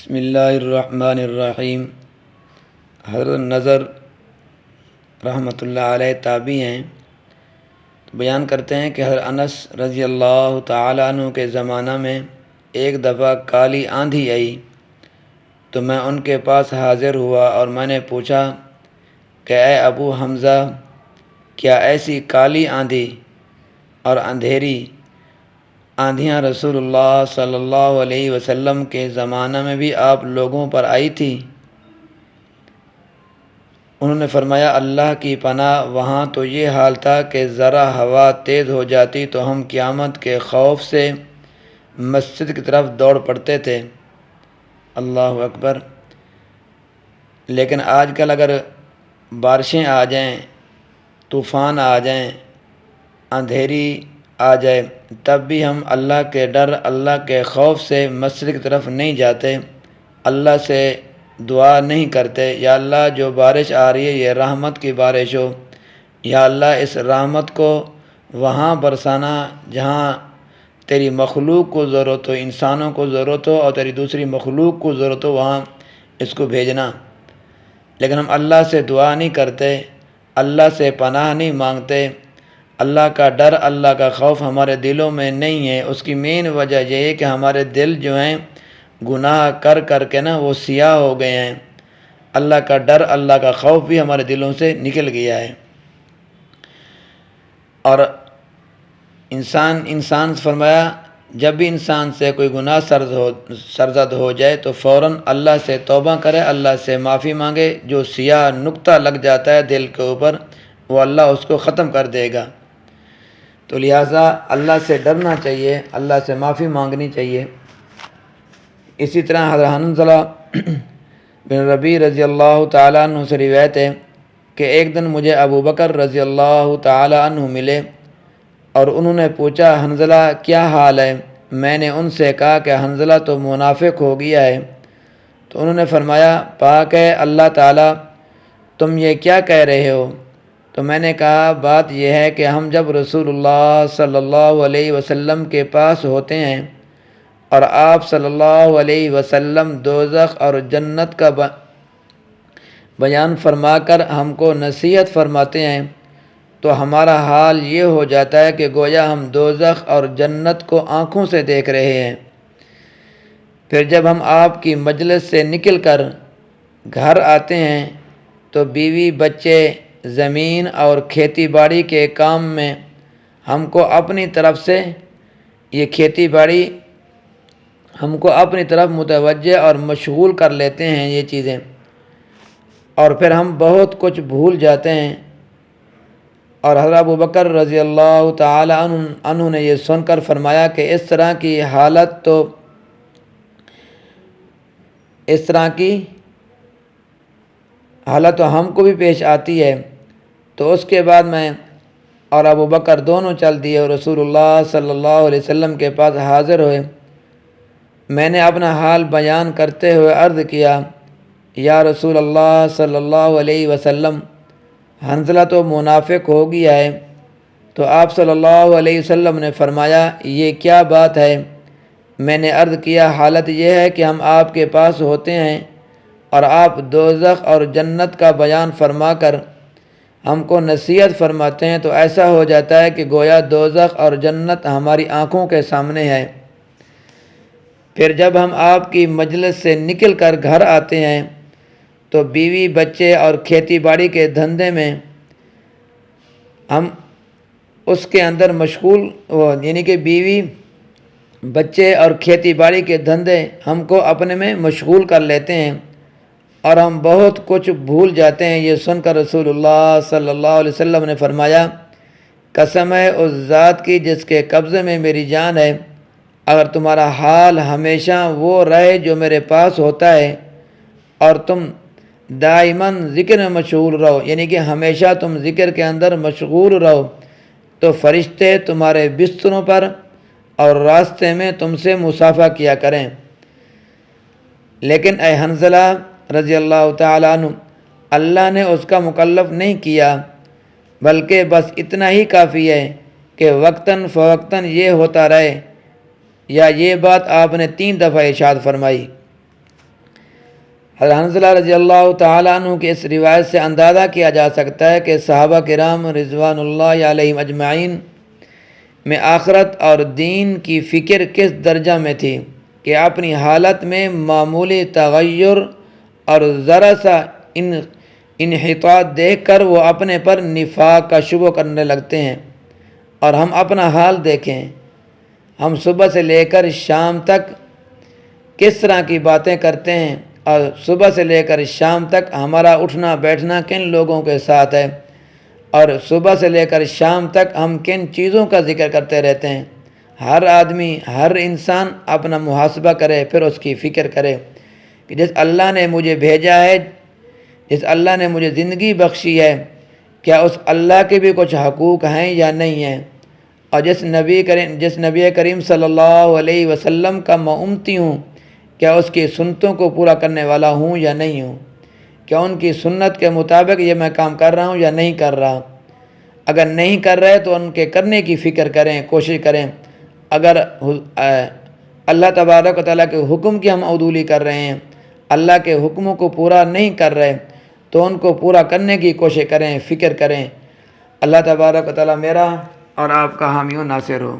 بسم اللہ الرحمن الرحیم۔ حضرت نظر رحمۃ اللہ علیہ تابعی ہیں، تو بیان کرتے ہیں کہ حضرت انس رضی اللہ تعالیٰ عنہ کے زمانہ میں ایک دفعہ کالی آندھی آئی تو میں ان کے پاس حاضر ہوا اور میں نے پوچھا کہ اے ابو حمزہ، کیا ایسی کالی آندھی اور اندھیری آندھیاں رسول اللہ صلی اللہ علیہ وسلم کے زمانہ میں بھی آپ لوگوں پر آئی تھی؟ انہوں نے فرمایا اللہ کی پناہ، وہاں تو یہ حال تھا کہ ذرا ہوا تیز ہو جاتی تو ہم قیامت کے خوف سے مسجد کی طرف دوڑ پڑتے تھے۔ اللہ اکبر۔ لیکن آج کل اگر بارشیں آ جائیں، طوفان آ جائیں، اندھیری آ جائے، تب بھی ہم اللہ کے ڈر، اللہ کے خوف سے مسجد کی طرف نہیں جاتے، اللہ سے دعا نہیں کرتے یا اللہ جو بارش آ رہی ہے یہ رحمت کی بارش ہو، یا اللہ اس رحمت کو وہاں برسانا جہاں تیری مخلوق کو ضرورت ہو، انسانوں کو ضرورت ہو اور تیری دوسری مخلوق کو ضرورت ہو، وہاں اس کو بھیجنا۔ لیکن ہم اللہ سے دعا نہیں کرتے، اللہ سے پناہ نہیں مانگتے، اللہ کا ڈر، اللہ کا خوف ہمارے دلوں میں نہیں ہے۔ اس کی مین وجہ یہ ہے کہ ہمارے دل جو ہیں گناہ کر کر کے وہ سیاہ ہو گئے ہیں، اللہ کا ڈر، اللہ کا خوف بھی ہمارے دلوں سے نکل گیا ہے۔ اور انسان فرمایا جب بھی انسان سے کوئی گناہ سرزد ہو جائے تو فوراً اللہ سے توبہ کرے، اللہ سے معافی مانگے، جو سیاہ نقطہ لگ جاتا ہے دل کے اوپر وہ اللہ اس کو ختم کر دے گا۔ تو لہٰذا اللہ سے ڈرنا چاہیے، اللہ سے معافی مانگنی چاہیے۔ اسی طرح حضرت حنظلہ بن ربیع رضی اللہ تعالیٰ عنہ سے روایت ہے کہ ایک دن مجھے ابو بکر رضی اللہ تعالیٰ عنہ ملے اور انہوں نے پوچھا حنظلہ کیا حال ہے؟ میں نے ان سے کہا کہ حنظلہ تو منافق ہو گیا ہے۔ تو انہوں نے فرمایا پاک ہے اللہ تعالیٰ، تم یہ کیا کہہ رہے ہو؟ تو میں نے کہا بات یہ ہے کہ ہم جب رسول اللہ صلی اللہ علیہ وسلم کے پاس ہوتے ہیں اور آپ صلی اللہ علیہ وسلم دوزخ اور جنت کا بیان فرما کر ہم کو نصیحت فرماتے ہیں تو ہمارا حال یہ ہو جاتا ہے کہ گویا ہم دوزخ اور جنت کو آنکھوں سے دیکھ رہے ہیں۔ پھر جب ہم آپ کی مجلس سے نکل کر گھر آتے ہیں تو بیوی، بچے، زمین اور کھیتی باڑی کے کام میں ہم کو اپنی طرف سے یہ کھیتی باڑی ہم کو اپنی طرف متوجہ اور مشغول کر لیتے ہیں یہ چیزیں، اور پھر ہم بہت کچھ بھول جاتے ہیں۔ اور حضرت ابو بکر رضی اللہ تعالی عنہ نے یہ سن کر فرمایا کہ اس طرح کی حالت تو ہم کو بھی پیش آتی ہے۔ تو اس کے بعد میں اور ابو بکر دونوں چل دیے اور رسول اللہ صلی اللہ علیہ وسلم کے پاس حاضر ہوئے۔ میں نے اپنا حال بیان کرتے ہوئے عرض کیا یا رسول اللہ صلی اللہ علیہ وسلم، حنظلہ تو منافق ہو گیا ہے۔ تو آپ صلی اللہ علیہ وسلم نے فرمایا یہ کیا بات ہے؟ میں نے عرض کیا حالت یہ ہے کہ ہم آپ کے پاس ہوتے ہیں اور آپ دوزخ اور جنت کا بیان فرما کر ہم کو نصیحت فرماتے ہیں تو ایسا ہو جاتا ہے کہ گویا دوزخ اور جنت ہماری آنکھوں کے سامنے ہے۔ پھر جب ہم آپ کی مجلس سے نکل کر گھر آتے ہیں تو بیوی، بچے اور کھیتی باڑی کے دھندے میں ہم اس کے اندر مشغول یعنی کہ بیوی، بچے اور کھیتی باڑی کے دھندے ہم کو اپنے میں مشغول کر لیتے ہیں اور ہم بہت کچھ بھول جاتے ہیں۔ یہ سن کر رسول اللہ صلی اللہ علیہ وسلم نے فرمایا قسم ہے اس ذات کی جس کے قبضے میں میری جان ہے، اگر تمہارا حال ہمیشہ وہ رہے جو میرے پاس ہوتا ہے اور تم دائماً ذکر میں مشغول رہو، یعنی کہ ہمیشہ تم ذکر کے اندر مشغول رہو، تو فرشتے تمہارے بستروں پر اور راستے میں تم سے مصافحہ کیا کریں۔ لیکن اے حنظلہ رضی اللہ تعالیٰ عنہ، اللہ نے اس کا مکلف نہیں کیا، بلکہ بس اتنا ہی کافی ہے کہ وقتاً فوقتاً یہ ہوتا رہے، یا یہ بات آپ نے 3 دفعہ ارشاد فرمائی۔ حضرت حنظلہ رضی اللہ تعالیٰ عنہ کی اس روایت سے اندازہ کیا جا سکتا ہے کہ صحابہ کرام رضوان اللہ علیہم اجمعین میں آخرت اور دین کی فکر کس درجہ میں تھی کہ اپنی حالت میں معمولی تغیر اور ذرا سا انحطاط دیکھ کر وہ اپنے پر نفاق کا شبہ کرنے لگتے ہیں۔ اور ہم اپنا حال دیکھیں، ہم صبح سے لے کر شام تک کس طرح کی باتیں کرتے ہیں، اور صبح سے لے کر شام تک ہمارا اٹھنا بیٹھنا کن لوگوں کے ساتھ ہے، اور صبح سے لے کر شام تک ہم کن چیزوں کا ذکر کرتے رہتے ہیں۔ ہر آدمی، ہر انسان اپنا محاسبہ کرے، پھر اس کی فکر کرے کہ جس اللہ نے مجھے بھیجا ہے، جس اللہ نے مجھے زندگی بخشی ہے، کیا اس اللہ کے بھی کچھ حقوق ہیں یا نہیں ہیں؟ اور جس نبی کریم صلی اللہ علیہ وسلم کا میں امتی ہوں، کیا اس کی سنتوں کو پورا کرنے والا ہوں یا نہیں ہوں؟ کیا ان کی سنت کے مطابق یہ میں کام کر رہا ہوں یا نہیں کر رہا؟ اگر نہیں کر رہے تو ان کے کرنے کی فکر کریں، کوشش کریں۔ اگر اللہ تبارک و تعالیٰ کے حکم کی ہم عدولی کر رہے ہیں، اللہ کے حکموں کو پورا نہیں کر رہے، تو ان کو پورا کرنے کی کوشش کریں، فکر کریں۔ اللہ تبارک و تعالیٰ میرا اور آپ کا حامی و ناصر ہو۔